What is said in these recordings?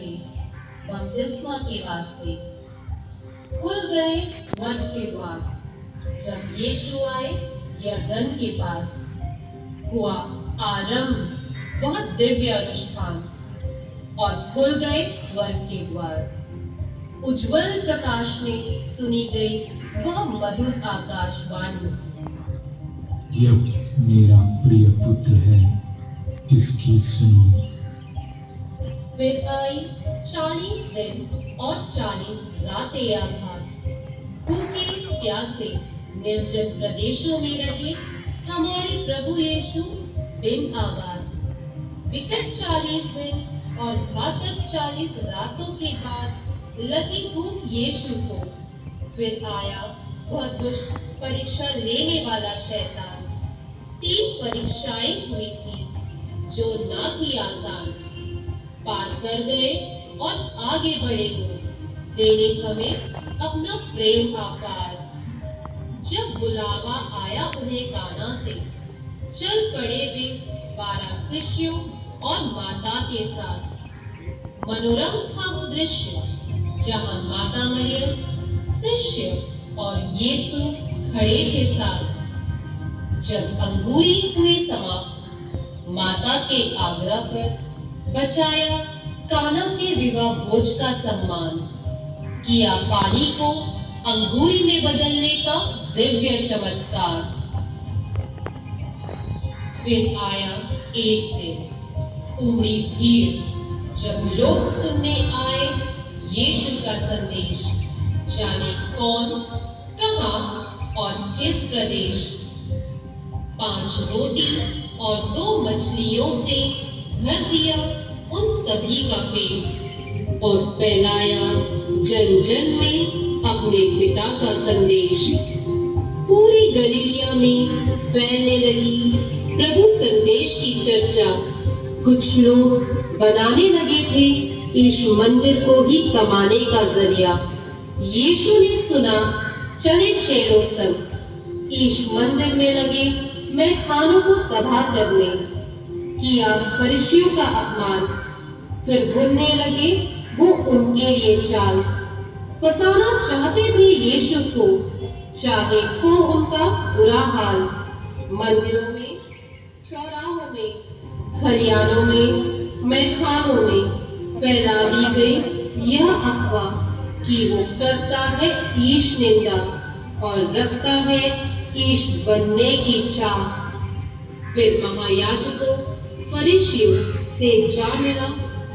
रहे बपतिस्मा के वास्ते। खुल गए स्वर्ग के द्वार जब यीशु आए यरदन के पास। हुआ आरंभ बहुत दिव्य अनुष्ठान और खुल गए स्वर्ग के द्वार। उज्जवल प्रकाश में सुनी गई वह मधुर आकाशवाणी, यह मेरा प्रिय पुत्र है, इसकी सुनो। फिर आई 40 दिन और 40 रातें आघात। भूखे प्यासे निर्जन प्रदेशों में रहे हमारे प्रभु यीशु बिन आवाज। विकट 40 दिन और घातक 40 रातों के बाद लगी भूख यीशु को। फिर आया वह दुष्ट परीक्षा लेने वाला शैतान। 3 परीक्षाएं हुई थी जो ना थी आसान। पार कर गए और आगे बढ़े हो देने हमें अपना प्रेम अपार। जब बुलावा आया उन्हें काना से, चल पड़े वे 12 शिष्यों और माता के साथ। मनोरम था वो दृश्य जहां माता मरियम, शिष्य और यीशु खड़े थे साथ। जब अंगूरी हुए समाप्त, माता के आग्रह पर बचाया काना के विवाह भोज का सम्मान। किया पानी को अंगूरी में बदलने का दिव्य चमत्कार। फिर आया एक दिन, उमड़ी भीड़ जब लोग सुनने आए यीशु का संदेश। जाने कौन, कहां और किस प्रदेश। 5 रोटी और 2 मछलियों से भर दिया उन सभी का पेट और फैलाया जन जन में अपने पिता का संदेश। पूरी गलीलिया में फैलने लगी प्रभु संदेश की चर्चा। कुछ लोग बनाने लगे थे यीशु मंदिर को ही कमाने का जरिया। यीशु ने सुना, चले चेलों सब। यीशु मंदिर में लगे मैखानों को तबाह करने। किया फरीसियों का अपमान। फिर बुनने लगे वो उनके लिए चाल। फंसाना चाहते थे यीशु को, चाहे हो उनका बुरा हाल। मंदिरों में, चौराहों में, खलियानों में, मैखानों में फैला दी गई यह अफवाह कि वो करता है ईश निंदा और रखता है ईश बनने की चाह। फिर महायाजकों फरीसियों से जा मिला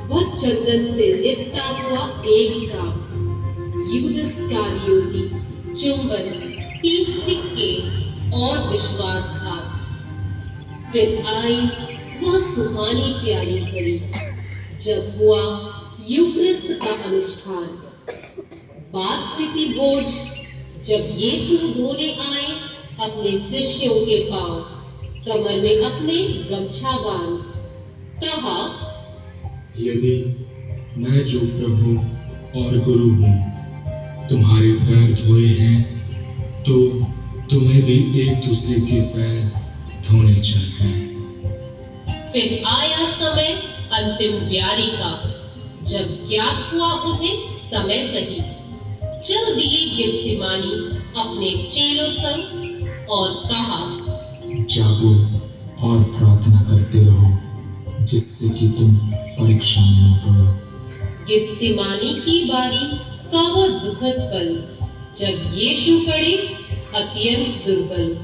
वह चंदन से लिपटा हुआ एक सांप। यूदस इस्करियोती चुंबन, 30 सिक्के और विश्वासघात। फिर आई वह सुहानी प्यारी घड़ी जब हुआ यूक्रिस्ट का अनुष्ठान। बात प्रीति बोझ जब यीशु धोने आए अपने शिष्यों के पांव। कमर में अपने गमछा बांध कहा, यदि मैं जो प्रभु और गुरु हूँ तुम्हारे पैर धोए हैं, तो तुम्हें भी एक दूसरे के पैर धोने चाहिए। फिर आया समय अंतिम ब्यारी का जब ज्ञात हुआ उन्हें समय सही। चल दिए गेत्सेमानी अपने चेलों संग और कहा, जागो और प्रार्थना करते रहो जिससे कि तुम परीक्षा में न पड़ो। गेत्सेमानी की बारी का वह दुखद पल जब यीशु पड़े अत्यंत दुर्बल।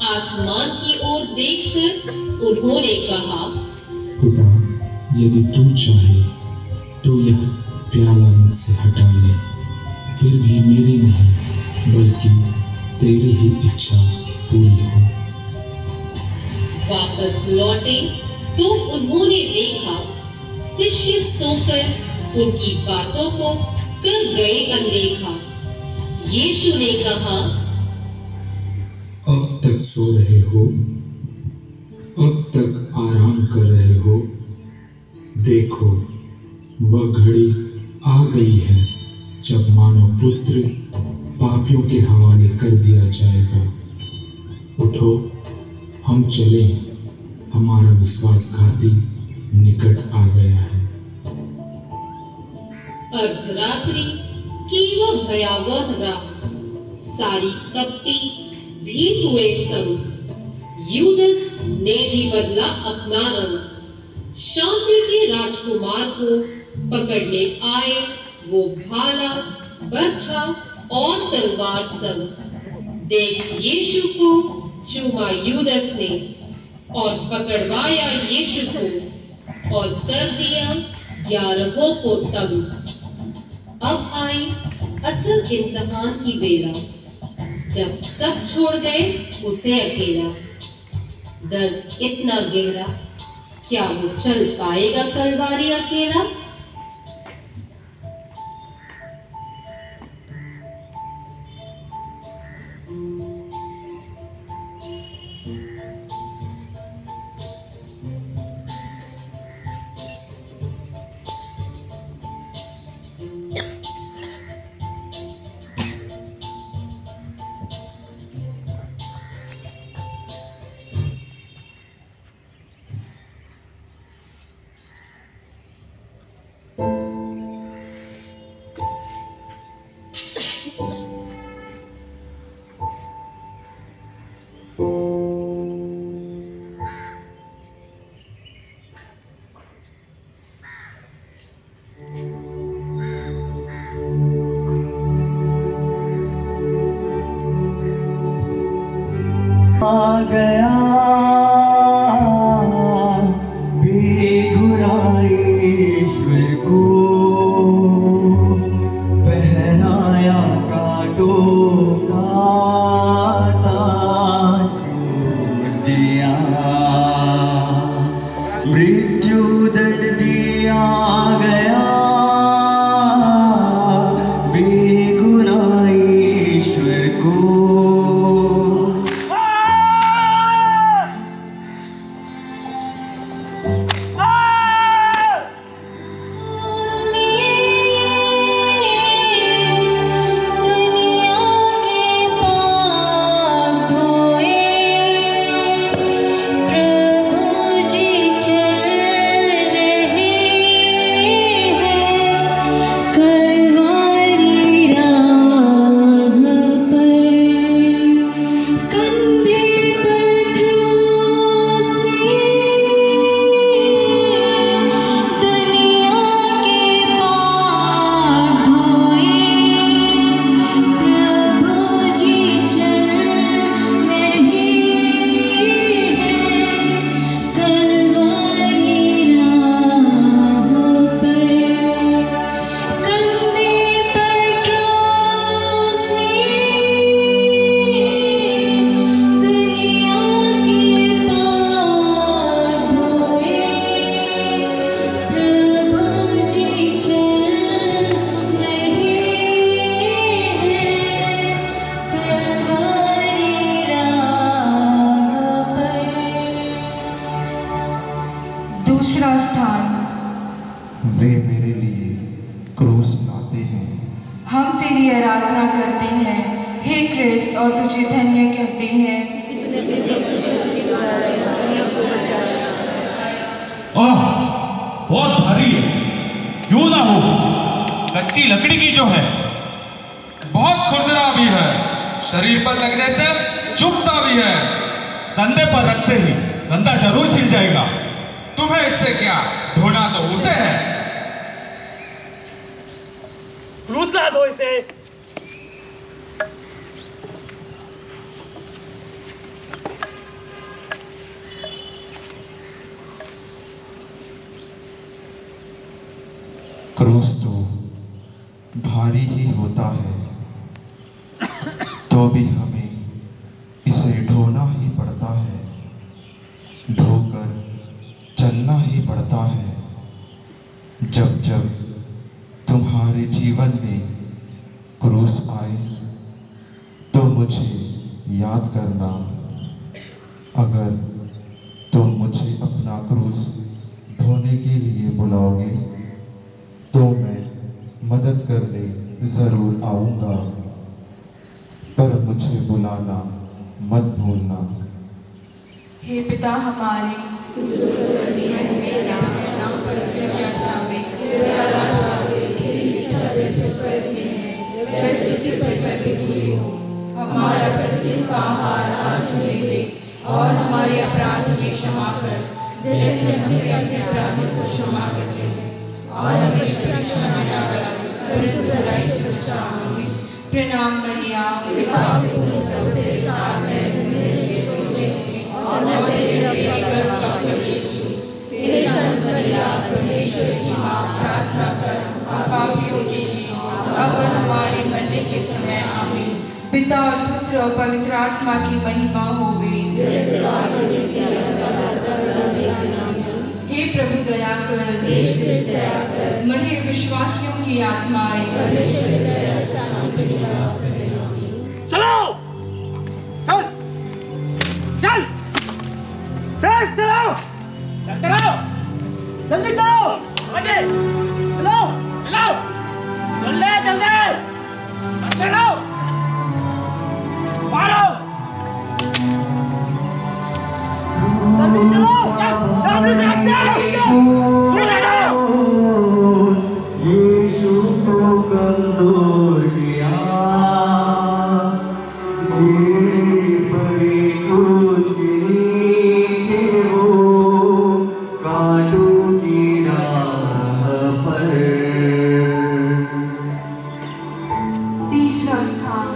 आसमान की ओर देखकर उन्होंने कहा, पिता, यदि तू चाहे तो यह प्याला मुझसे हटा ले, फिर भी मेरी नहीं बल्कि तेरी ही इच्छा पूरी हो। वापस लौटे तो उन्होंने देखा शिष्य सोकर उनकी बातों को कर गए अनदेखा। यीशु ने कहा, अब तक सो रहे हो, अब तक आराम कर रहे हो। देखो, वह घड़ी आ गई है जब मानव पुत्र पापियों के हवाले कर दिया जाएगा। उठो, हम चलें, हमारा विश्वासघाती निकट आ गया है। अर्धरात्रि की वह भयावह रात, सारी कपटी भीत हुए संग यूदस ने भी बदला अपना रंग। शांति के राजकुमार को पकड़ने आए वो भाला, बर्छा और तलवार संग। देख यीशु को चूमा यूदस ने और पकड़वाया यीशु को और कर दिया 11 को तंग। अब आई असल इम्तिहान की बेला, जब सब छोड़ गए उसे अकेला। दर्द इतना गहरा, क्या वो चल पाएगा कलवारी अकेला? आ गया बेघुरा ईश्वर को, पहनाया कांटों का ताज क्रूस दिया, मृत्यु दंड दिया गया बेघुरा ईश्वर को। दूसरा स्थान, वे मेरे लिए क्रूस लाते हैं। हम तेरी आराधना करते हैं हे क्रिस्त और तुझे धन्य कहते हैं। ओह, बहुत भारी है, क्यों ना हो? कच्ची लकड़ी की जो है, बहुत खुरदरा भी है, शरीर पर लगने से चुभता भी है। कंधे पर रखते ही कंधा जरूर छिल जाएगा। तुम्हें इससे क्या, ढोना तो उसे है। क्रूस ला दो इसे। क्रूस तो भारी ही होता है, तो भी हमें इसे ढोना ही पड़ता है, ढोकर चलना ही पड़ता है। जब जब तुम्हारे जीवन में क्रूस आए तो मुझे याद करना। अगर तुम मुझे अपना क्रूस ढोने के लिए बुलाओगे तो मैं मदद करने ज़रूर आऊँगा, पर मुझे बुलाना मत भूलना। हे पिता हमारे, स्वर्ग में नाम पर जावे, तेरा राज्य आवे, तेरी जैसे उसके पर हुई हो। हमारा प्रतिदिन का आहार आज हमें दे, और हमारे अपराध में क्षमा कर, जैसे हम भी अपने अपराधियों को क्षमा करते हैं। और हमें परीक्षा में न डाल, परंतु बुराई से बचा हमें। प्रणाम मरिया, कृपा से पूर्ण प्रभु तेरे साथ है, और तेरे गर्भ का फल यीशु। हे संत मरिया, परमेश्वर की माँ, प्रार्थना कर हम पापियों के लिए, अब और हमारे मरने के समय आमीन। पिता और पुत्र और पवित्र आत्मा की महिमा होवे। हे प्रभु दया कर, मरे विश्वासियों की आत्माएं चलो चल चल तेज चलो चलते रहो जल्दी चलो आगे चलो चलो जल्दी जल्दी चलते रहो मारो जल्दी चलो जल्दी यीशु को कमजोर किया, बड़ी क्रूस के नीचे वो कांटों की राह पर। तीसरा स्थान।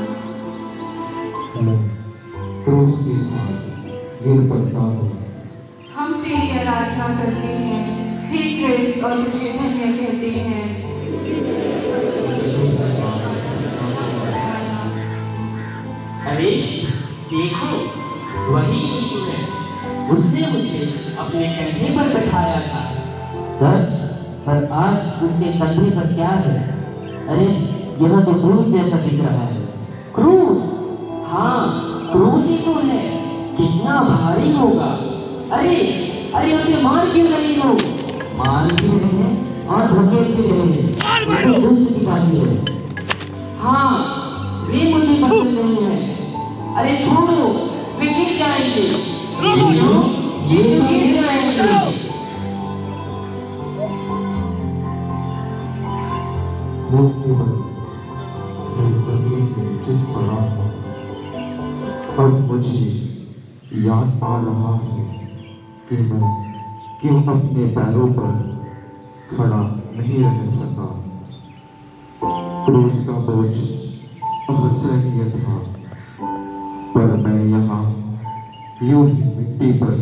मैं क्रूस के साथ गिर पड़ता हूँ। हम तेरी आराधना करते हैं, हे क्रिस्त, और तुझे धन्य कहते हैं। अरे देखो, वही यीशु है। उसने मुझे अपने कंधे पर बैठाया था। सच, पर आज उसके कंधे पर क्या है? अरे यह तो क्रूस जैसा दिख रहा है। क्रूस? हाँ, क्रूस ही तो है। कितना भारी होगा। अरे अरे उसे मार क्यों नहीं हो? मार क्यों रहे हैं और धकेल क्यों रहे हैं? ये दुष्ट की बात है। हाँ, वे मुझे पसंद नहीं है। अरे छोड़ो, वे गिर जाएंगे। ये गिर जाएंगे। मैं जमीन में गिर पड़ा हूँ। अब मुझे याद आ रहा है कि मैं क्यों अपने पैरों पर खड़ा नहीं रह सका। क्रूस का बोझ असहनीय था, पर मैं यहाँ यूं ही मिट्टी पर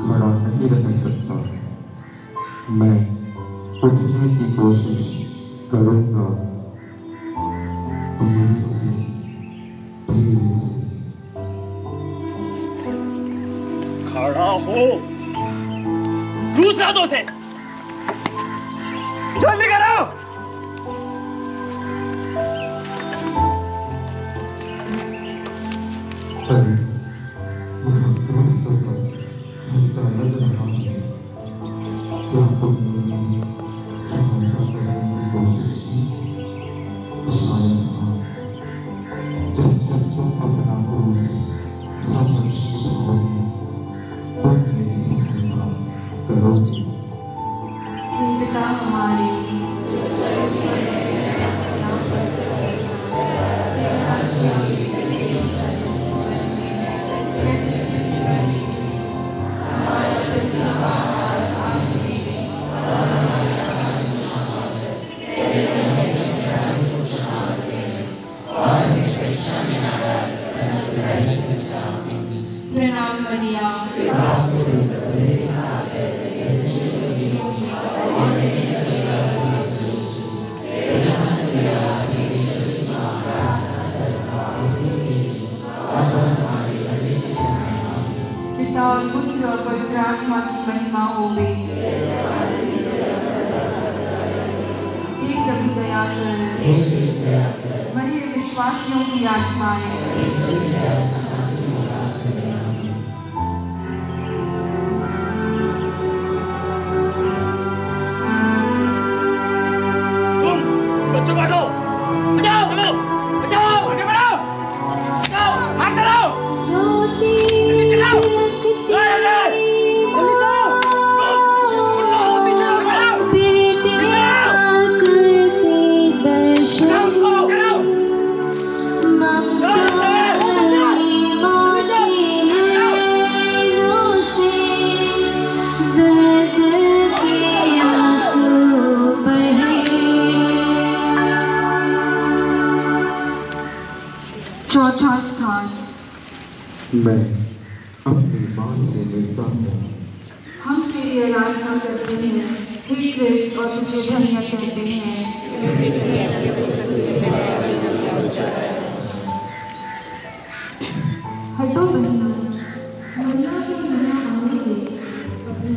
खड़ा नहीं रह सकता। मैं उठने की कोशिश करूँगा, धीरे से धीरे से। खड़ा हो क्रूस हाथों से जल्दी करो। अरे यह क्रूस तो हल्का लग रहा है। क्या तुमने मेरी सहायता करने की कोशिश की? शायद हाँ। जब तुम अपना क्रूस समर्पित करोगे, तुम मेरी सहायता करोगे। पिता हमारे, प्रणाम मरिया, पिता और पुत्र और पवित्र आत्मा की महिमा होवे। हे प्रभु दया कर, मरे विश्वासियों की आत्माएं बच्चों को हटाओ, हटाओ, चलो, हटाओ, आगे बढ़ाओ, हटाओ, हाथ चलाओ, जल्दी चलाओ, जल्दी चलाओ, पीछे बढ़ाओ, पीछे चौथा स्थान। मैं अपनी माँ से मिलता हूँ। हम तेरी आराधना करते हैं हे कृष्ण और तुझे धन्य कहते हैं। हटो बहना, मन्ना को मना आने दे, अपनी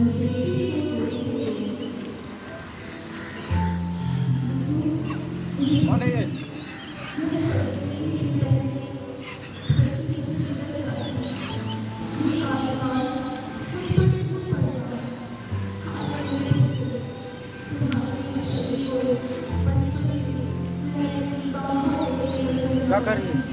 क्या कर रही है?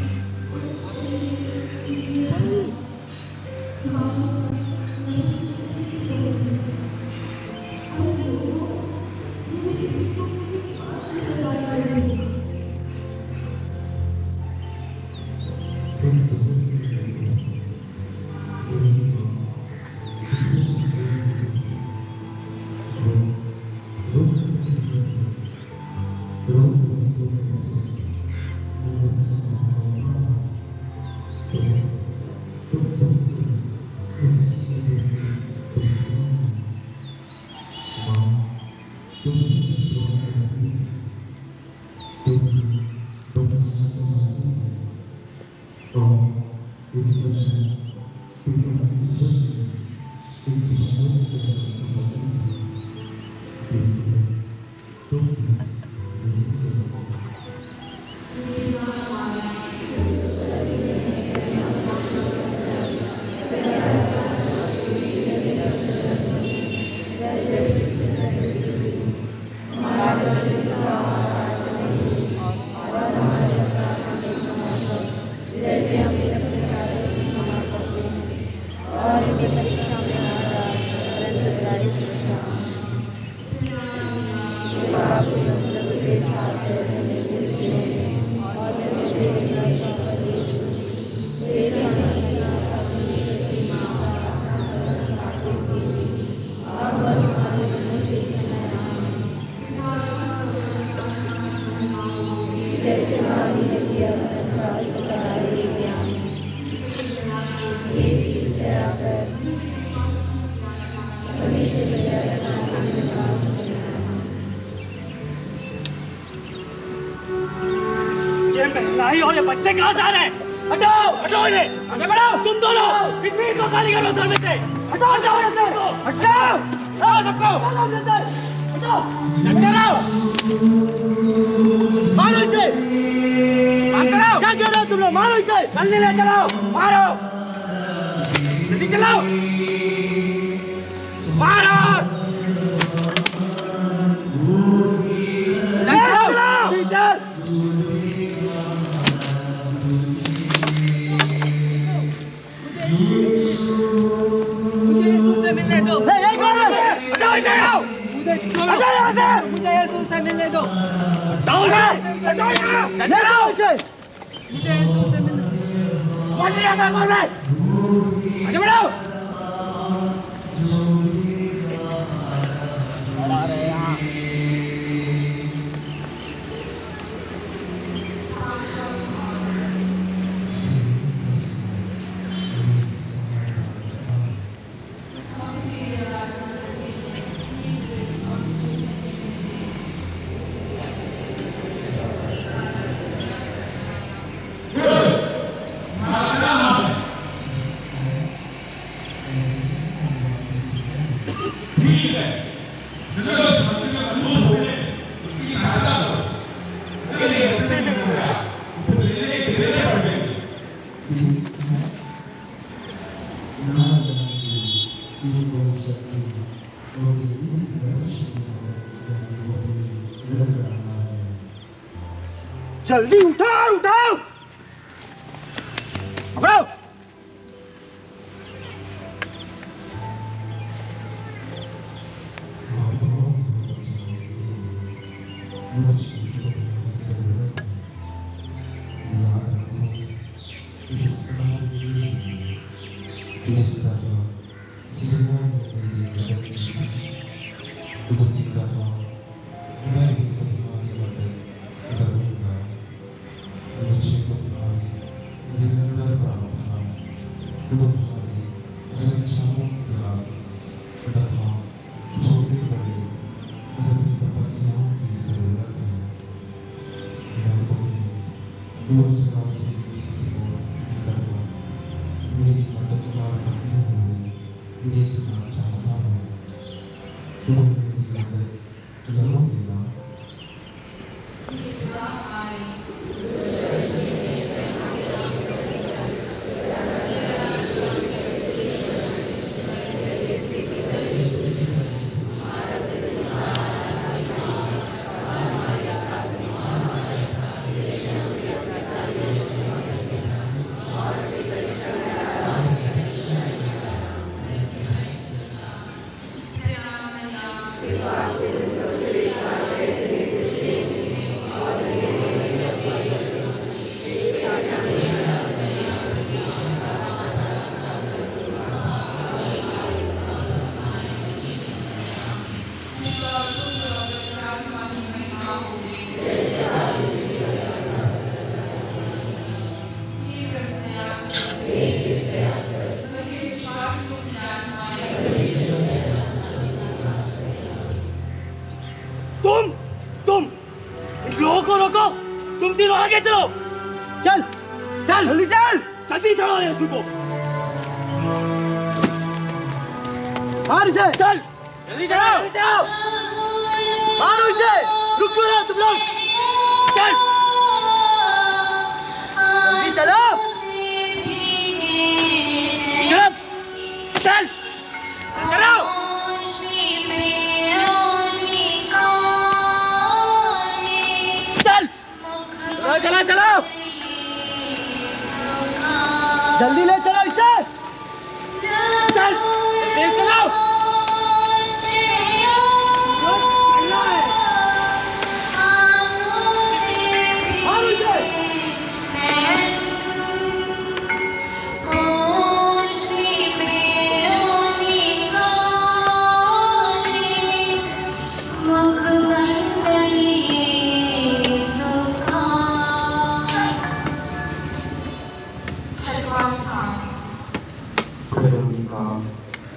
और ये बच्चे कहाँ जा रहे हैं? हटाओ, हटाओ इन्हें, आगे बढ़ो, तुम दोनों, इस भीड़ को खाली करो सर में से, हटाओ, हटाओ यहाँ से, हटाओ, हटाओ सबको, हटाओ, लगते रहो, मारो इसे, मारते रहो, क्या कह रहे हो तुम लोग, मारो इसे, जल्दी ले चलाओ, मारो, जल्दी चलाओ, मारो, चलाओ, टीचर मिलने दो। हटाओ यहाँ से। मुझे यीशु से मिलने दो। हटाओ यहाँ। मुझे यीशु से मिलने दो। आगे बढ़ो। जल्दी उठाओ, उठाओ, पकड़ो। निरंतर प्रार्थना तुम्हारी सुरक्षाओं का तथा छोटे बड़े सभी तपस्याओं की जरूरत है। दूसरा से मेरी मददगार बनते हुए देखना चाहता हूँ। तुम मेरी मदद करोगे ना? तुम इन लोगों को रोको। तुम तीनों आगे चलो। चल चल जल्दी चल। जल्दी चढ़ो यीशु को। मार इसे। चल जल्दी चढ़ो। मारो इसे। रुक क्यों रहे तुम लोग? चल जल्दी चलो। चल चलो। चलो चलो जल्दी ले चलो इसे। चल तेज चलाओ। चलना है। मारो इसे।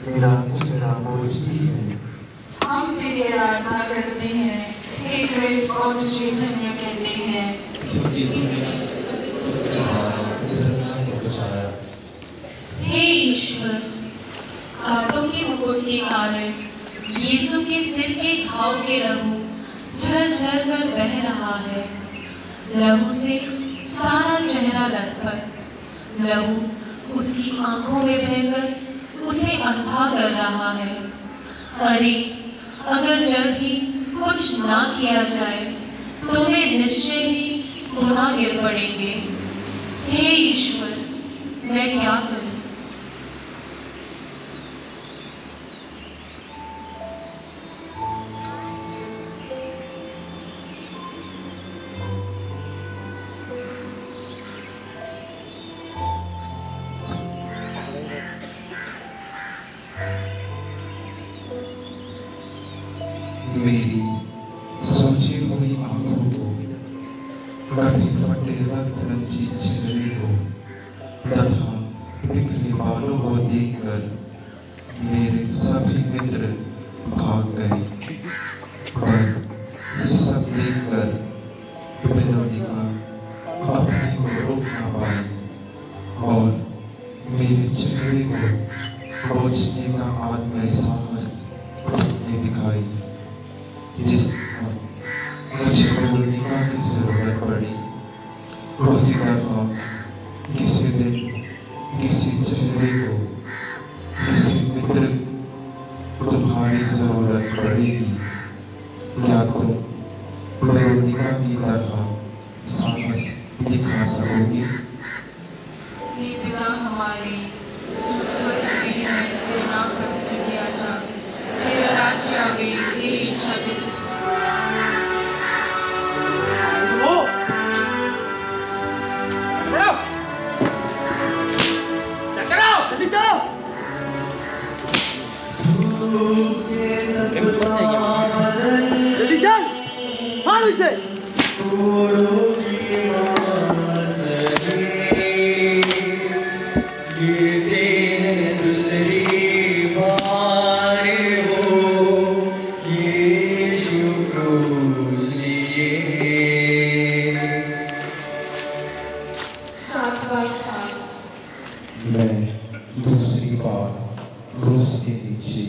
मेरा चेहरा बोझती है। हम तेरी आराधना करते हैं, हे क्रिस्त, और तुझे धन्य कहते हैं, क्योंकि तूने इस दुनिया को बचाया। हे ईश्वर, कांटों के मुकुट के कारण यीशु के सिर के घाव के लहू झरझर कर बह रहा है। लहू से सारा चेहरा लथपथ, लहू उसकी आंखों में बहकर उसे अंधा कर रहा है। अरे अगर जल्द ही कुछ ना किया जाए तो वे निश्चय ही पुनः गिर पड़ेंगे। हे ईश्वर, मैं क्या करूं? मेरी सोची हुई आंखों को, कटे फटे रक्त रंजित चेहरे को तथा बिखरे बालों को देखकर मेरे सभी मित्र भाग गए। पर ये सब देखकर वेरोनिका अपने को रोक ना पाई और मेरे चेहरे को पोंछने का आत्मविश्वास ने दिखाई। जिस मुझे वेरोनिका की जरूरत पड़ी, उसी तरह किसी दिन किसी चेहरे को, किसी मित्र तुम्हारी जरूरत पड़ेगी। क्या तुम वेरोनिका की तरह साहस दिखा सकोगी? हे पिता हमारे, जो स्वर्ग में है, तेरा नाम पवित्र किया जाए, तेरा राज्य आवे, तेरी इच्छा जैसे जल्दी चल। मारो इसे। सातवां स्थान। मैं दूसरी बार क्रूस के नीचे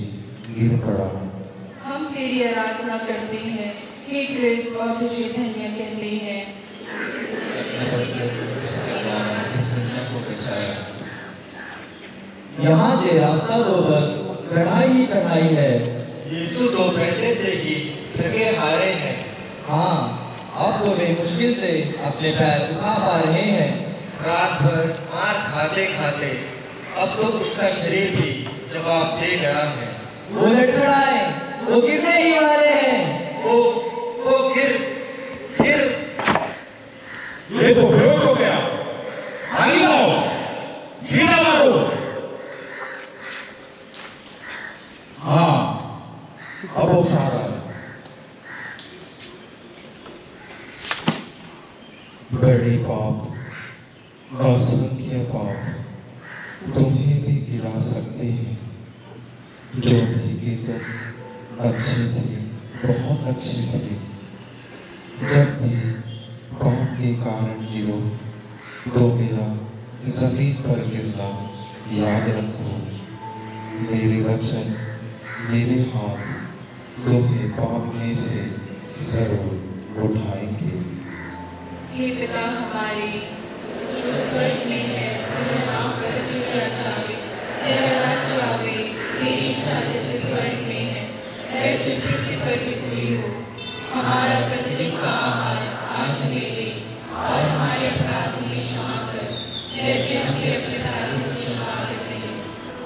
गिर पड़ा। हम तेरी आराधना करते हैं, हे क्रिस्त, और तुझे धन्य कहते हैं। यहाँ से रास्ता तो बस चढ़ाई ही चढ़ाई है। यीशु 2 घंटे से ही थके हारे हैं। हाँ, अब तो वे मुश्किल से अपने पैर उठा पा रहे हैं। रात भर मार खाते खाते अब तो उसका शरीर भी जवाब दे गया है। वो लड़खड़ाए, वो गिरने ही वाले हैं। वो गिर ये तो बेहोश हो गया। आगे आओ, जीना मारो। हाँ, अब होश आ रहा है। बड़े पाप, असंख्य पाप तुम्हें भी गिरा सकते हैं। जो भीगे तुम अच्छे थे, बहुत अच्छे थे। जब भी पाप के कारण गिरो तो मेरा जमीन पर गिरना याद रखो। मेरे वचन, मेरे हाथ तुम्हें पाप में से जरूर उठाएंगे। हे पिता हमारे जो स्वर्ग में है, तेरा नाम पवित्र किया जाए, तेरा राज्य आवे, तेरी इच्छा जैसे स्वर्ग में है वैसे पृथ्वी पर भी पूरी हो। हमारा प्रतिदिन का आहार आज हमें दे, और हमारे अपराध में क्षमा कर जैसे हम भी अपने अपराधियों को क्षमा करते हैं,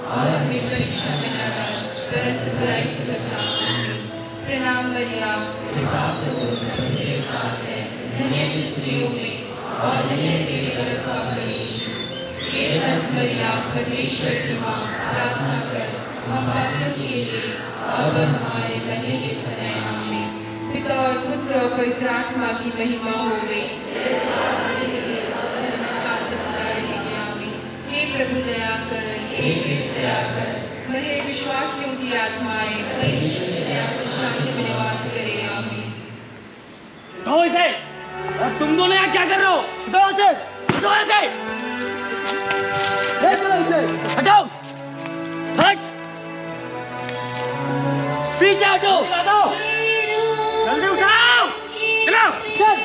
और हमें परीक्षा में न डाल परंतु बुराई से बचा। प्रणाम मरिया, कृपा से प्रभु तेरे साथ है, धन्य तू स्त्रियों में और धन्य तेरे गर्भ का फल यीशु। हे संत मरिया, परमेश्वर की माँ, प्रार्थना कर हम पापियों के लिए अब हमारे मरने के समय। आमीन। पिता और पुत्र और पवित्र आत्मा की महिमा हो गई, जैसे आदि में आमीन। हे प्रभु दया कर, हे क्रिस्त दया कर, मरे विश्वासियों की आत्माएं परमेश्वर की दया से शांति में निवास करे। आमीन। कहो इसे, और तुम दोनों यहाँ क्या कर रहे हो? हटाओ इसे, हटाओ इसे, हटाओ, हट, पीछे हटो, हटाओ, जल्दी उठाओ, चलो, चल,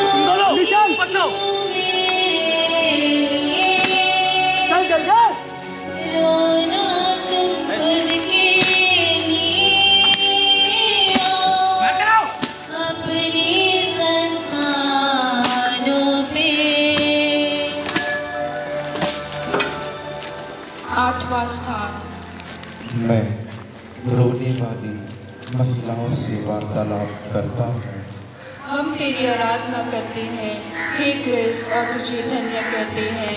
तुम दोनों नीचे पकड़ो, चल चल चल, आठवां स्थान। मैं रोने वाली महिलाओं से वार्तालाप करता हूँ। हम तेरी आराधना करते हैं, हे क्रिस्त, और तुझे धन्य कहते हैं,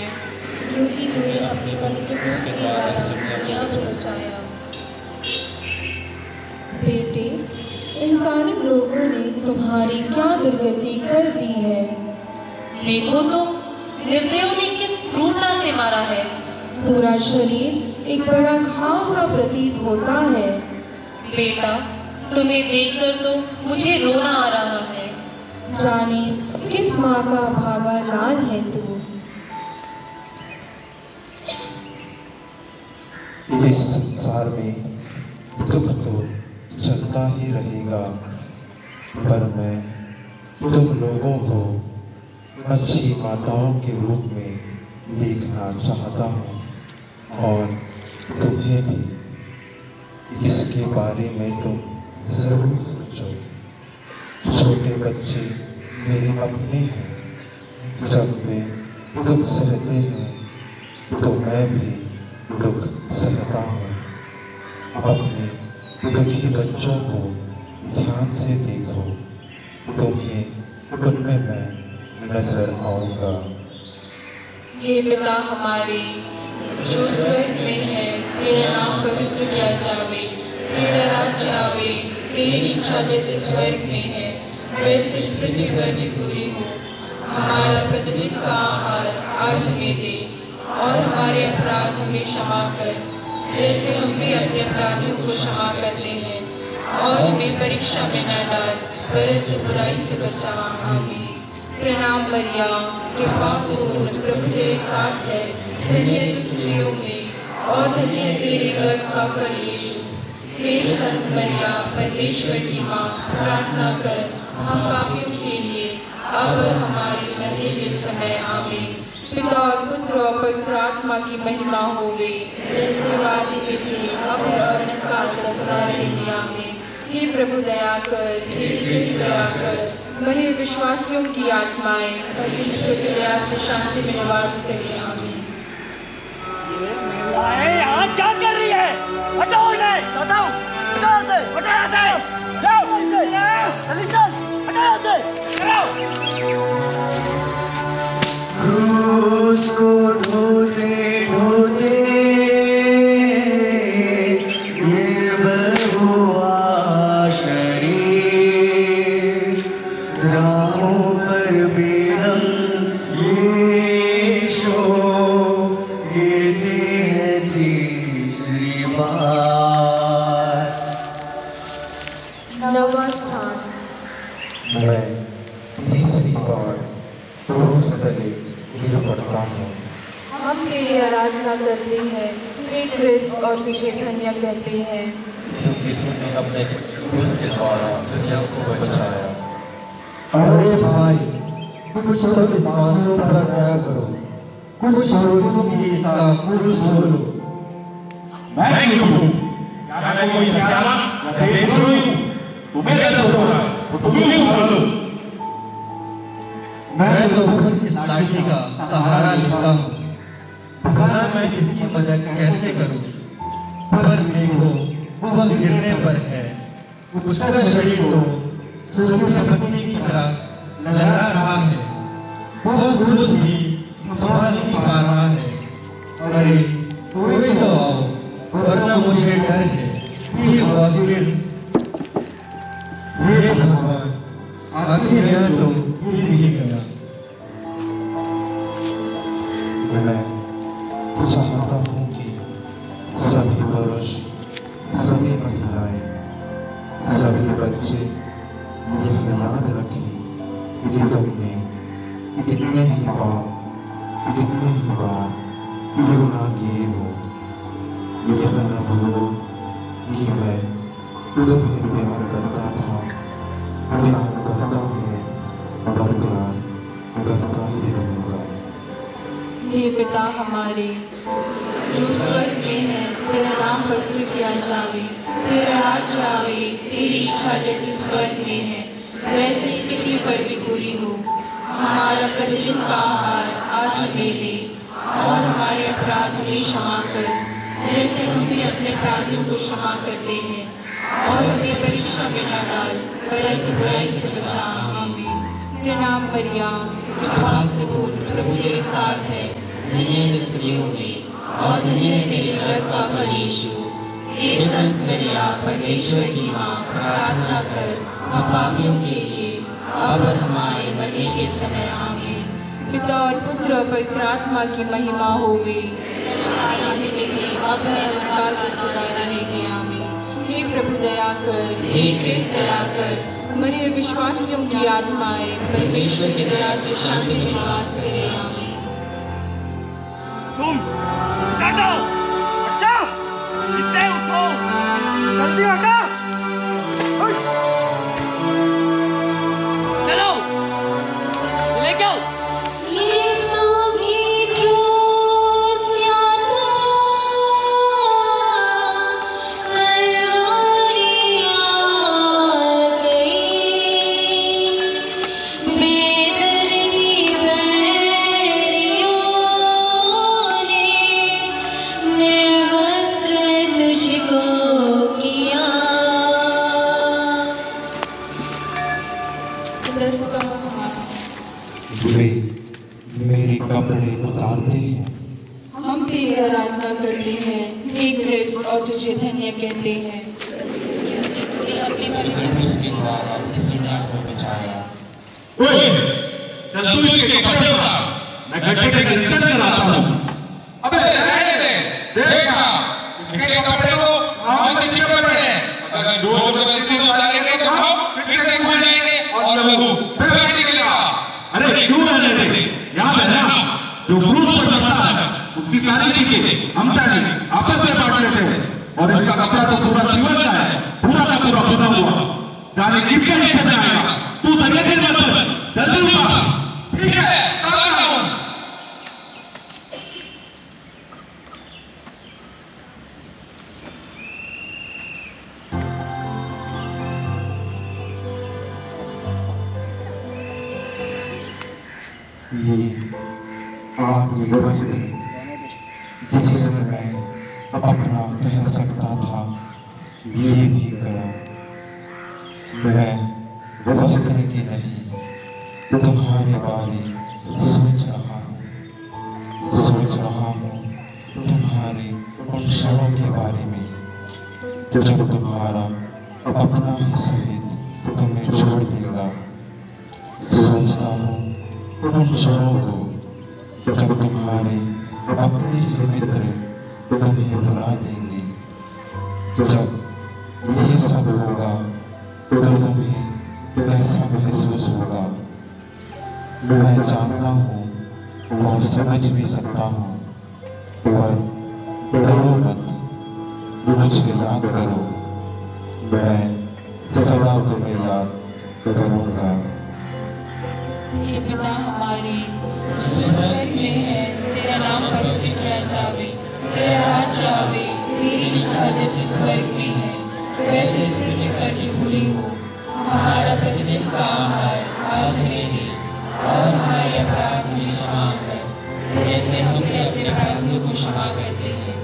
क्योंकि तूने अपने पवित्र क्रूस के द्वारा दुनिया को बचाया। बेटे, इन जालिम लोगों ने तुम्हारी क्या दुर्गति कर दी है। देखो तो निर्दयों ने किस क्रूरता से मारा है। पूरा शरीर एक बड़ा घाव सा प्रतीत होता है। बेटा, तुम्हें देखकर तो मुझे रोना आ रहा है। जाने किस माँ का भागा लाल है तू। इस संसार में दुख तो चलता ही रहेगा, पर मैं तुम लोगों को अच्छी माताओं के रूप में देखना चाहता हूँ, और तुम्हें भी इसके बारे में तुम जरूर सोचो। छोटे बच्चे मेरे अपने हैं, जब वे दुख सहते हैं तो मैं भी दुख सहता हूँ। अपने दुखी बच्चों को ध्यान से देखो, तुम्हें उनमें मैं नजर आऊँगा। हे पिता हमारे जो स्वर्ग में है, तेरा नाम पवित्र किया जावे, तेरा राज्य आवे, तेरी इच्छा जैसे स्वर्ग में है वैसे इस पृथ्वी पर भी पूरी हो। हमारा प्रतिदिन का आहार आज हमें दे, और हमारे अपराध हमें क्षमा कर जैसे हम भी अपने अपराधियों को क्षमा करते हैं, और हमें परीक्षा में न डाल परंतु बुराई से बचा। आमीन। प्रणाम मरिया, कृपा पूर्ण, प्रभु तेरे साथ है, धन्य तू स्त्रियों में और धन्य तेरे गर्भ का फल यीशु। हे संत मरिया, परमेश्वर की माँ, प्रार्थना कर हम पापियों के लिए अब और हमारे मरने के समय। आमीन। पिता और पुत्र और पवित्र आत्मा की महिमा होवे, जैसे आदि में थे, अब है और अनंतकाल तक सदा रहेंगे। आमीन। हे प्रभु दया कर, हे कृष्ण दया कर, मरे विश्वासियों की आत्माएं परमेश्वर की दया से शांति में निवास करें। आमीन। यहाँ क्या कर रही है? हटाओ इन्हें! हटाओ! हटाओ इसे! हटाओ यहाँ से! जाओ! जल्दी चल! हटाओ यहाँ से! चलो! क्रूस को ढोते ढोते निर्बल हुआ शरीर, राहों पर बेदम यीशु गिरते हैं तीसरी बार। नवा स्थान। मैं तीसरी बार क्रूस तले गिर पड़ता हूँ। हम तेरी आराधना करते हैं, हे क्रिस्त, और तुझे धन्य कहते हैं, क्योंकि तुमने अपने क्रूस के द्वारा दुनिया को बचाया। अरे भाई, कुछ तो इस मासूम पर दया करो, कुछ तो तुम ही इसका क्रूस ढो लो। मैं क्यों हूँ? क्या मैं कोई हत्यारा या देशद्रोही हूँ? तुम्हें दर्द हो रहा है तो तुम ही उठा लो। मैं तो खुद इस लाठी का सहारा लेता हूँ, भला मैं इसकी मदद कैसे करूँ? पर देखो, वह गिरने पर है, उसका शरीर तो सूखे पत्ते की तरह लहरा रहा है, वह क्रूस भी संभाल नहीं पा रहा है। अरे कोई तो आओ, वरना मुझे डर है कि वह गिर। हे भगवान, आखिर यह तो गिर ही गया। मैं चाहता हूँ कि सभी पुरुष, सभी महिलाएं, सभी बच्चे यह याद रखें कि तुमने कितने ही बार गुनाह किए हो। यह न भूलो कि मैं तुम्हें प्यार करता था, प्यार करता हूँ और प्यार करता ही रहूँगा। हे पिता हमारे जो स्वर्ग में है, तेरा नाम पवित्र किया जावे, तेरा राज्य आवे, तेरी इच्छा जैसे स्वर्ग में है वैसे इस पृथ्वी पर भी पूरी हो। हमारा प्रतिदिन का आहार आज हमें दे, और हमारे अपराध हमें क्षमा कर, जैसे हम भी अपने अपराधियों को क्षमा करते हैं, और हमें परीक्षा में न डाल, परंतु बुराई से बचा। आमीन। प्रणाम मरिया, कृपा से पूर्ण, प्रभु तेरे साथ है, धन्य तू स्त्रियों में और धन्य है तेरे गर्भ का फल यीशु। हे संत मरिया, परमेश्वर की माँ, प्रार्थना कर हम पापियों के लिए अब और हमारे मरने के समय। आमीन। पिता और पुत्र और पवित्र आत्मा की महिमा होवे, जैसा आदि में थे, अब है और काल तक सदा रहेंगे। आमीन। हे प्रभु दया कर, हे कृष्ण दया कर, मरे विश्वासियों की आत्माएं परमेश्वर की दया से शांति में निवास करें। आमीन। तुम हटो! हटो! इसे उठो! जल्दी हटो! चलो! लेके आओ! वे मेरे कपड़े उतारते हैं। हम तेरी आराधना करते हैं, हे कृष्ण, और तुझे धन्य कहते हैं, तूने अपने पवित्र क्रूस के द्वारा इस दुनिया को बचाया। ओए, चल तू इसे कपड़े उतार, मैं गड्ढे के नीचे चलाता हूँ। अबे रहने दे, देखा इसके कपड़े तो हवा से चिपके पड़े हैं। अगर जोर जबरदस्ती से उतारेंगे तो हम फिर से खुल जाएंगे और लहू फिर निकलेगा। अरे क्यों ये आपकी व्यवस्था जिससे मैं अपना कह सकता था ये भी गया। मैं व्यवस्था की नहीं तो तुम्हारे बारे सोच रहा हूँ तुम्हारे उन क्षणों के बारे में जब तुम्हारा अपना ही सहित तुम्हें छोड़ देगा। सोचता हूँ उन क्षणों को जब तुम्हारे अपने ही मित्र तुम्हें भुला देंगे। जब ये सब होगा तो तुम्हें कैसा महसूस होगा मैं जानता हूँ और समझ भी सकता हूँ, पर डरो मत, मुझे याद करो, मैं सदा तुम्हें याद करूँगा। हे पिता हमारे जो स्वर्ग में है, तेरा नाम पवित्र किया जावे, तेरा राज्य आवे, तेरी इच्छा जैसे स्वर्ग में है वैसे पृथ्वी पर भी पूरी हो। हमारा प्रतिदिन का आहार आज हमें दे और हमारे अपराध भी क्षमा कर जैसे हम भी अपने अपराधियों को क्षमा करते हैं,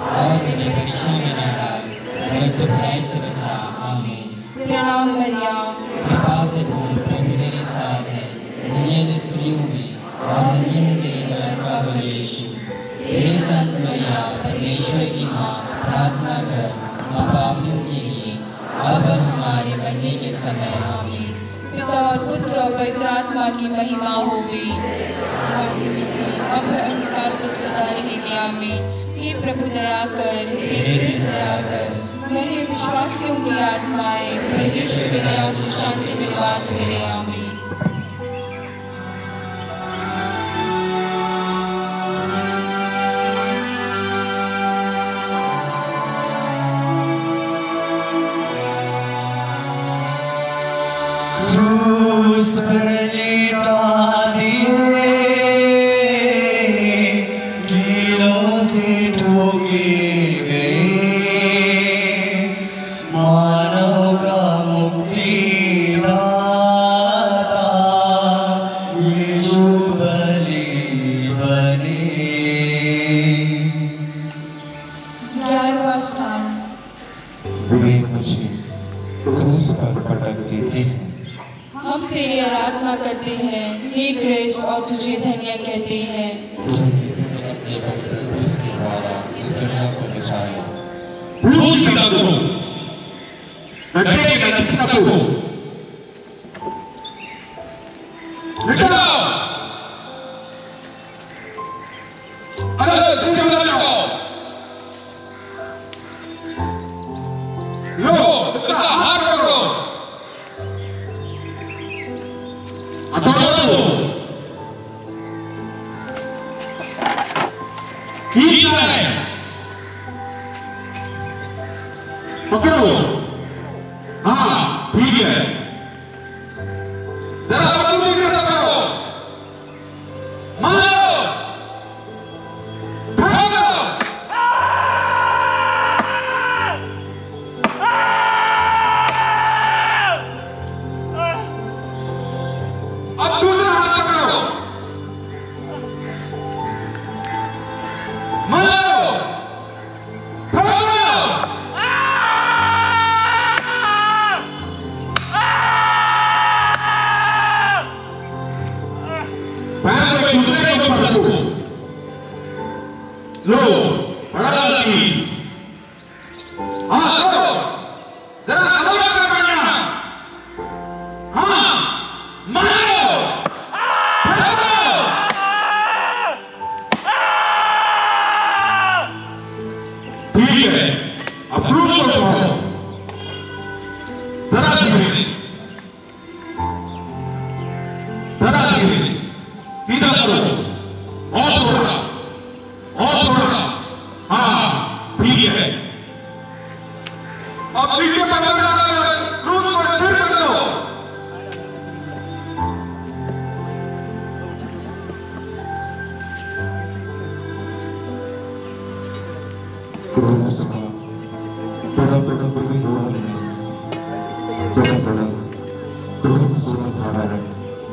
और हमें परीक्षा में न डाल परंतु बुराई से बचा। आमीन। प्रणाम मरियम, कृपा से पूर्ण प्रभु तेरे साथ है, धन्य स्त्रियों में और धन्य है तेरे गर्भ का फल यीशु। हे संत मैया परमेश्वर की माँ, प्रार्थना कर माँ पापियों के लिए अब और हमारे मरने के समय। आमीन। पिता और पुत्र और पवित्र आत्मा की महिमा होवे, अब उनका दुख सदा रहेंगे। आमीन। हे प्रभु दया कर, हे दया कर, मेरे विश्वासियों की आत्माएं परमेश्वर की दया से शांति में निवास करें। आमीन। क्रूस पर लेटा दिए, कीलों से ठोके गए, मानव का मुक्तिदाता यीशु बलि बने। 11वां स्थान। वे मुझे क्रूस पर पटक देते हैं, हम तेरी आराधना करते हैं हे क्रिस्त और तुझे धन्य कहते हैं क्योंकि तूने अपने पवित्र क्रूस के द्वारा इस दुनिया को बचाया। क्रूस सीधा करो, अड्डे के नजदीक करो, निकलो, अरे सीधा निकलो, लो इसका हाथ पकड़ो, ठीक है, पकड़ो, हाँ ठीक है, जरा बदतमीजी से पकड़ो, मारो, भागो, अब दूसरा हाथ पकड़ो, मारो, भागो, पैर को एक दूसरे के ऊपर रखो, लो बड़ा लगी, हाँ लो, जरा अगला करना, हाँ मारो, भागो, ठीक है, अब क्रूस को उठाओ, जरा धीरे, जरा धीरे, सीधा करो, और थोड़ा, हाँ ठीक है, अब पीछे पकड़ क्रूस को स्थिर कर दो, क्रूस का बड़ा बड़ा कोई रोल नहीं, जब बड़ा क्रूस का धारण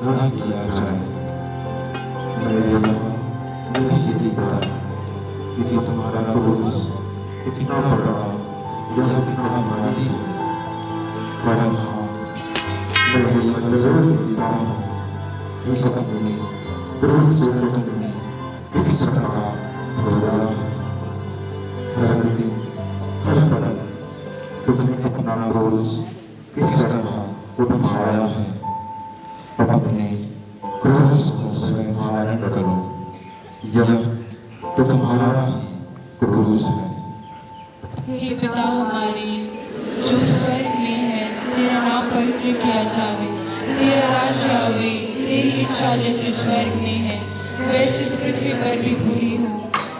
न किया जाए मैं यहाँ नहीं देखता कि तुम्हारा क्रोध कितना बड़ा या कितना भारी है, पर हाँ मैं यह जरूर देखता हूँ कि अपने क्रोध से तुमने किस प्रकार बोला है। हर दिन हर पल तुमने अपना क्रोध किस तरह उठाया है। अपने क्रोध को स्वयं धारण करो, यह तो तुम्हारा ही क्रोध है। हे पिता हमारे जो स्वर्ग में है, तेरा नाम पवित्र किया जावे, तेरा राज्य आवे, तेरी इच्छा जैसे स्वर्ग में है वैसे इस पृथ्वी पर भी पूरी हो।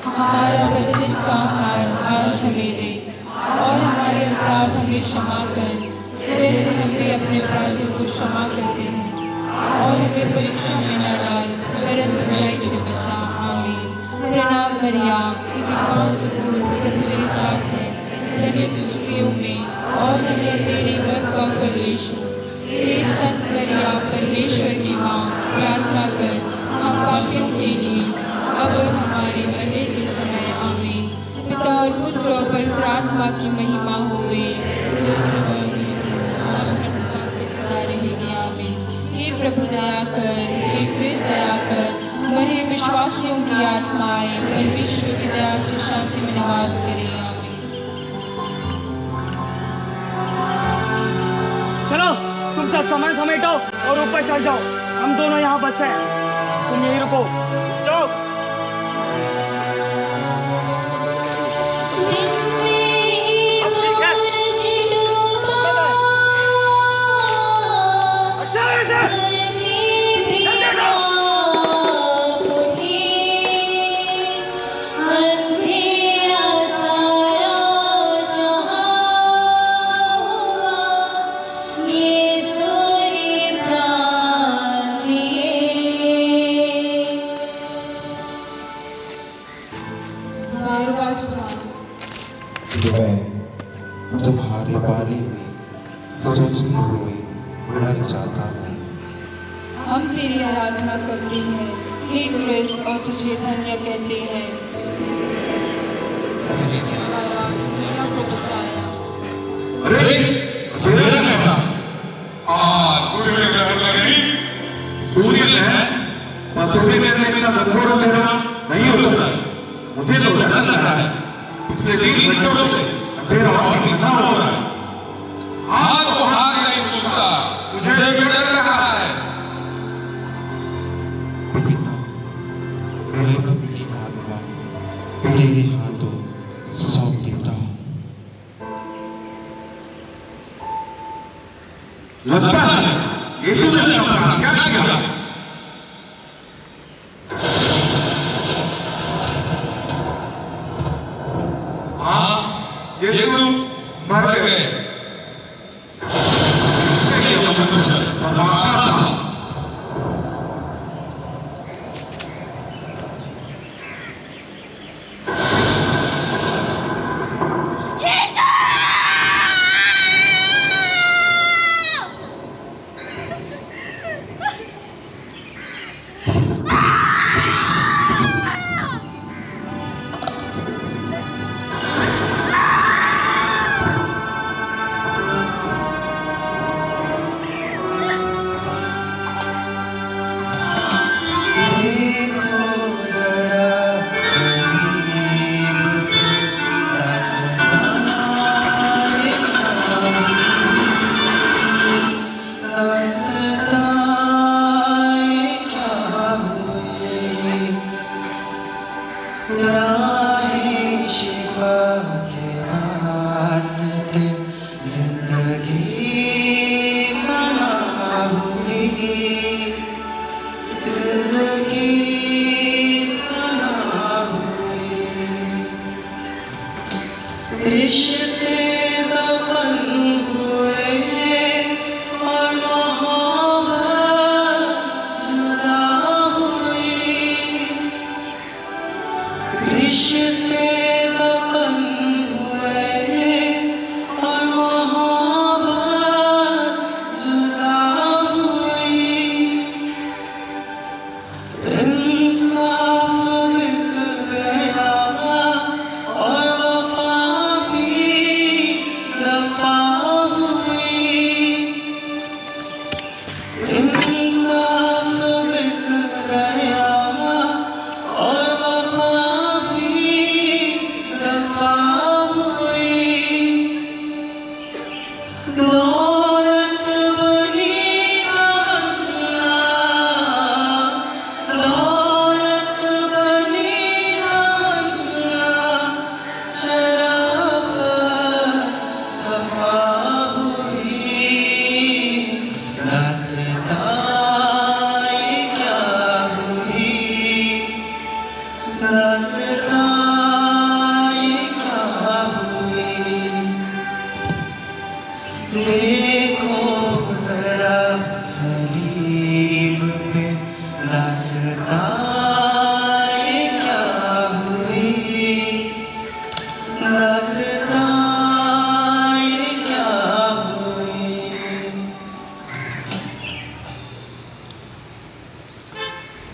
हमारा प्रतिदिन का आहार आज हमें दे, और हमारे अपराध हमें क्षमा कर जैसे हम भी अपने अपराधियों को क्षमा करते हैं, और हमें परीक्षा में न डाल परंतु बुराई से बचा। आमीन। प्रणाम मरियम, कृपा से पूर्ण प्रभु तेरे साथ है, धन्य तू स्त्रियों में और धन्य तेरे गर्भ का फल यीशु। हे संत मरियम परमेश्वर की माँ, प्रार्थना कर हम पापियों के लिए अब और हमारे मरने के समय। आमीन। पिता और पुत्र और पवित्र आत्मा की महिमा होवे, सदा रहेगी। आमीन। हे प्रभु दया कर, हे क्रिस्त दया कर, मरे विश्वासियों की आत्माएं परमेश्वर की दया से शांति में निवास करें। आमीन। चलो तुम सब सामान समेटो और ऊपर चढ़ जाओ, हम दोनों यहाँ बस हैं, तुम यहीं रुको। जाओ। तुम्हारे बारे में सोचते हुए मर जाता हूँ। हम तेरी आराधना करते हैं हे क्रिस्त, और तुझे धन्य कहते हैं जिसके द्वारा इस दुनिया को बचाया। अरे अंधेरा कैसा? आज सूर्य ग्रहण का नहीं, सूर्य है पर सूर्य ग्रहण का कठोर अंधेरा नहीं हो सकता। मुझे तो डर लग रहा है, पिछले 3 घंटों से अंधेरा और घना हो रहा है। हाँ तो हार नहीं सूझता, मुझे भी डर लग रहा है। पिता, मैं अपनी आत्मा तेरे हाथों सौंप देता हूँ। लगता है यीशु ने अपना क्या किया? हाँ, यीशु मर गए। इससे यह मनुष्य परमात्मा था।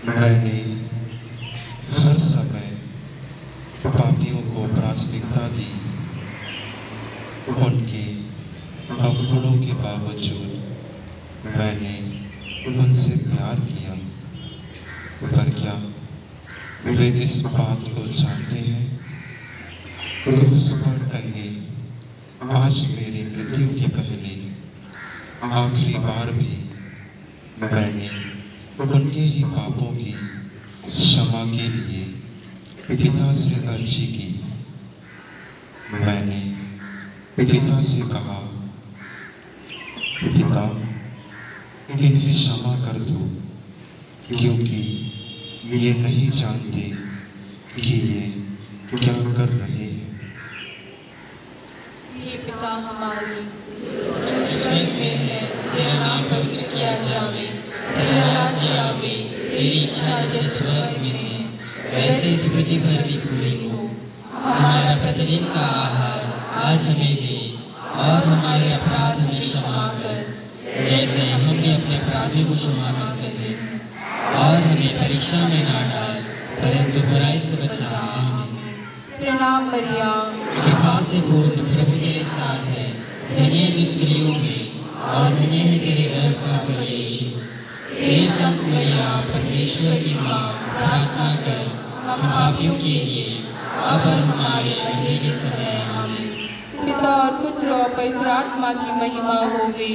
मैंने हर समय पापियों को प्राथमिकता दी। उनके अवगुणों के बावजूद मैंने उनसे प्यार किया। पर क्या वे इस बात को जानते हैं? क्रूस पर टंगे आज मेरी मृत्यु के पहले आखिरी बार भी मैंने उनके ही पापों की क्षमा के लिए पिता से अर्जी की। मैंने पिता से कहा, पिता इन्हें क्षमा कर दो, क्योंकि ये नहीं जानते कि ये क्या कर रहे हैं। हे पिता हमारे जो स्वर्ग में है, तेरा नाम पवित्र किया जावे, तेरा राज्य आवे, तेरी इच्छा जैसे स्वर्ग में है वैसे इस पृथ्वी पर भी पूरी हो। हमारा प्रतिदिन का आहार आज हमें दे, और हमारे अपराध हमें क्षमा कर, जैसे हमने अपने अपराधियों को क्षमा करते हैं। और हमें परीक्षा में ना डाल, परंतु बुराई से बचा। आमीन। प्रणाम मरिया, कृपा से पूर्ण प्रभु तेरे साथ है, धन्य है तू स्त्रियों में, और धन्य है तेरे गर्भ का फल यीशु। हे संत मरिया, परमेश्वर की माँ, प्रार्थना कर हम पापियों के लिए, अब और हमारे मरने के समय। आमीन। पिता और पुत्र और पवित्र आत्मा की महिमा होवे,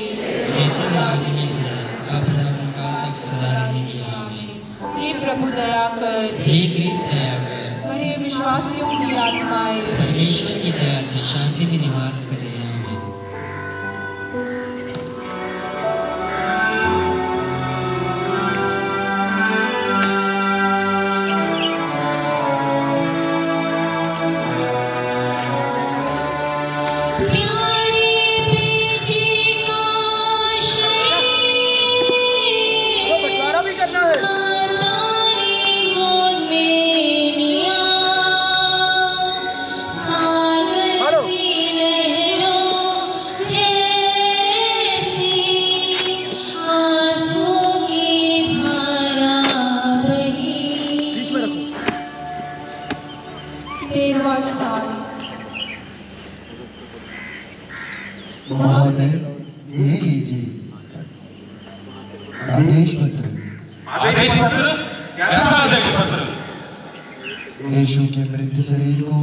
जैसे आदि में थे, अब हम काल तक सदा रहेंगे। आमीन। हे प्रभु दया कर, हे कृष्ण दया कर, मरे विश्वासियों की आत्माएं परमेश्वर की दया से शांति में निवास करें। आमीन। महोदय, ये लीजिए आदेश पत्र। आदेश पत्र? कैसा आदेश पत्र? यीशु के मृत शरीर को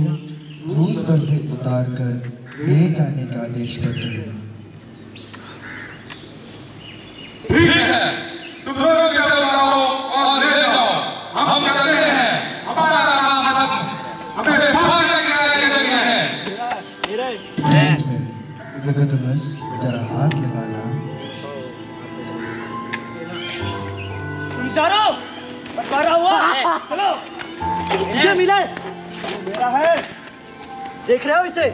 क्रूस पर से उतार कर ले जाने का आदेश पत्र है। ठीक है, तुम दोनों कैसे उतारो और ले जाओ। हम चलते हैं, हमारा काम खत्म, हमें फांसी की तैयारी करनी है। ठीक है, निकोदेमस, जरा हाथ लगाना। तुम चारों बंटवारा हुआ है, चलो। मुझे मिले, मेरा है, देख रहे हो इसे?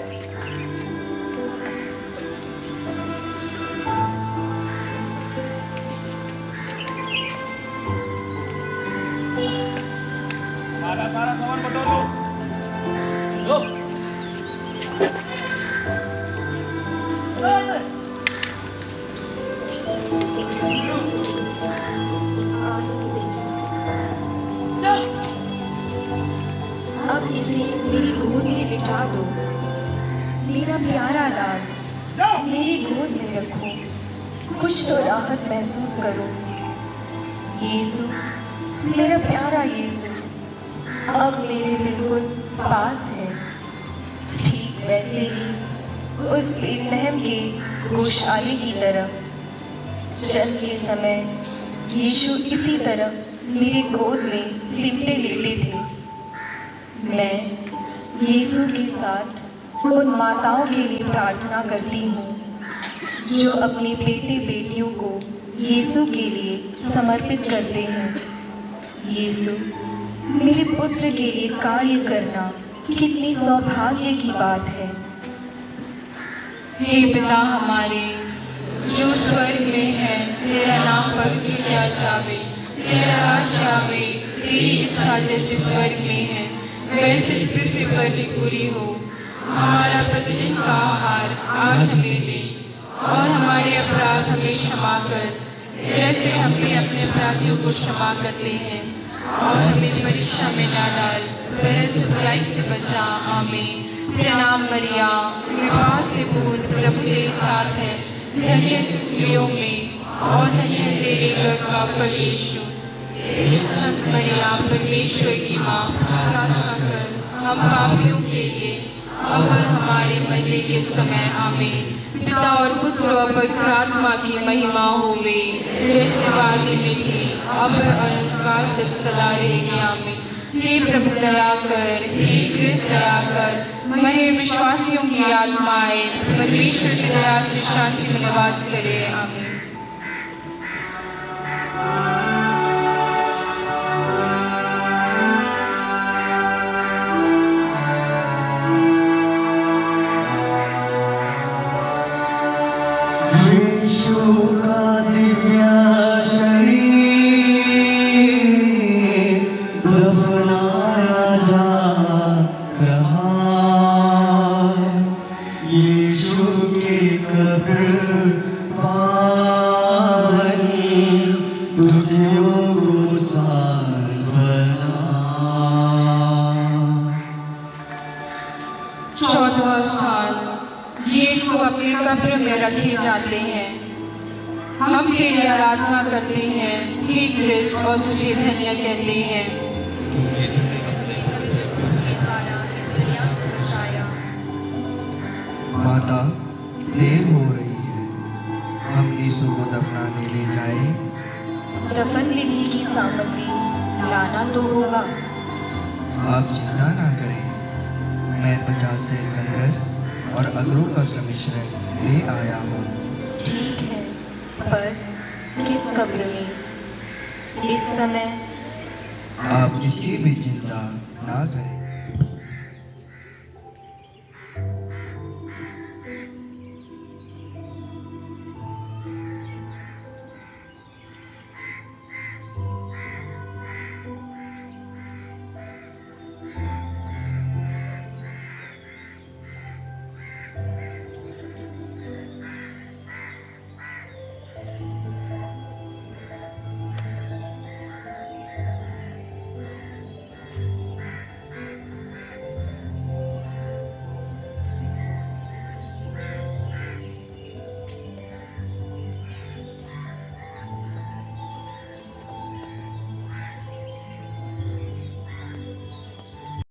सारा सामान बटोर लो। अब इसे मेरी गोद में बिठा दो। मेरा प्यारा लाल, मेरी गोद में रखो, कुछ तो राहत महसूस करो। यीशु, मेरा प्यारा यीशु, अब मेरे बिल्कुल पास है। ठीक वैसे ही उस बेतलहम के गोशाले की तरह जन्म के समय यीशु इसी तरह मेरी गोद में सिमटे लेटे थे। मैं यीशु के साथ उन माताओं के लिए प्रार्थना करती हूँ जो अपने बेटे बेटियों को यीशु के लिए समर्पित करते हैं। यीशु, मेरे पुत्र के लिए कार्य करना कितनी सौभाग्य की बात है। हे पिता हमारे जो स्वर्ग में है, तेरा नाम पवित्र किया जावे, तेरा राज्य आवे, तेरी इच्छा जैसे स्वर्ग में है वैसे इस पृथ्वी पर भी पूरी हो। हमारा प्रतिदिन का आहार आज हमें दे, और हमारे अपराध हमें क्षमा कर, जैसे हम भी अपने अपराधियों को क्षमा करते हैं। और हमें परीक्षा में न डाल, परंतु बुराई से बचा। आमीन। प्रणाम मरिया, कृपा से पूर्ण, प्रभु तेरे साथ है। धन्य तू स्त्रियों में और धन्य है तेरे गर्भ का फल यीशु। हे संत मरिया, परमेश्वर की माँ, प्रार्थना कर हम पापियों के लिए, अब और हमारे मरने के समय। आमीन। पिता और पुत्र और पवित्र आत्मा की महिमा होवे, जैसे आदि में थी, अब और अनंतकाल तक सदा रहेगी। आमीन। हे प्रभु दया कर, हे कृष्ण दया कर। मरे विश्वासियों की आत्माएं परमेश्वर की दया से शांति में निवास करे। आमीन। यीशु का दिव्य शरीर दफनाया जा रहा, यीशु की कब्र पावन, दुखियों को सांत्वना। 14वां स्थान, यीशु अपने कब्र में रखे जाते हैं। हम तेरी आराधना करते हैं हे कृष्ण, और तुझे धन्य कहते हैं। माता, देर हो रही है, हम यीशु को दफनाने ले जाएं। दफन विधि की सामग्री लाना तो होगा। आप चिंता ना करें, मैं 50 सेर गंधरस और अगरू का सम्मिश्रण ले आया हूँ। ठीक है, पर किस कब्र में? इस समय आप इसकी भी चिंता ना करें।